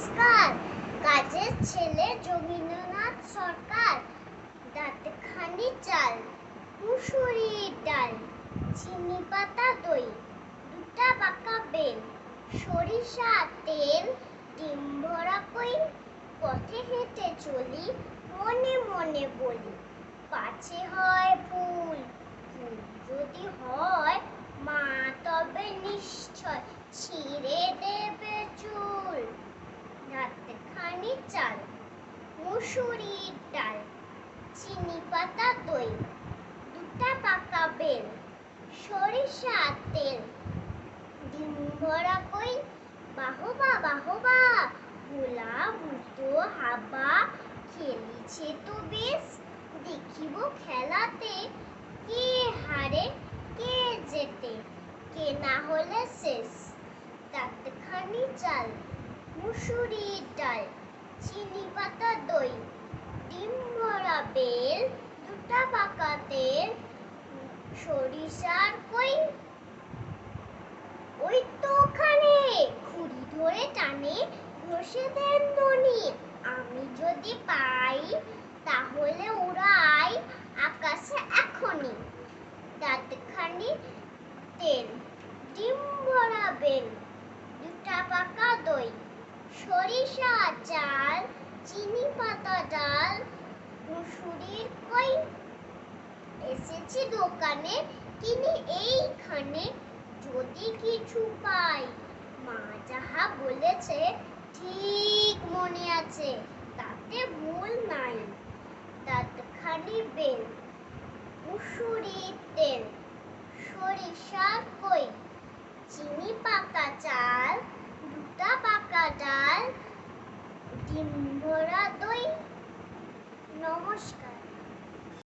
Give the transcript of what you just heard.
নমস্কার। কাজের ছেলে যোগীন্দ্রনাথ সরকার। দাঁতখানি চাল, মুসুরির ডাল, চিনি পাতা দই, দুটা পাকা বেল, সরিষা তেল, ডিম ভরা কই। পথে হেঁটে চলি, মনে মনে বলি, পাছে হয় ফুল, ফুল যদি হয় মা তবে নিশ্চয় ছিঁড়ে দেবে চুল। দাঁতখানি চাল, মুসুরির ডাল, চিনি পাতা দই, দুটা পাকা বেল, সরিষা তেল, ডিম ভরা কই। বাহবা বাহবা, ভোলা ভূতো হাবা, খেলিছে তো বেশ, দেখিব খেলাতে কে হারে কে জেতে, কে না হলে শেষ। দাঁতখানি চাল, মুসুরির ডাল, চিনি পাতা দই, ডিম ভরা বেল, দুটা পাকা তেল, সরিষার কই। ওই তো ওখানে খুঁড়ি ধরে টানে, ঘষে দেন ননি। আমি যদি পাই তাহলে উড়াই আকাশে এখনি। দাঁতখানি তেল, ডিম ভরা বেল, দুটা পাকা দই, সরিষা চাল, চিনি পাতা ডাল, মুসুরির কই। এসেছি দোকানে, কিনি এইখানে, যদি কিছু পাই। মা যাহা বলেছে ঠিক মনে আছে, তাতে ভুল নাই। দাঁতখানি বেল, মুসুরির তেল, সরিষার কই, চিনি পাতা চাল, দুটা পাকা ডাল, ডিম ভরা দই। নমস্কার।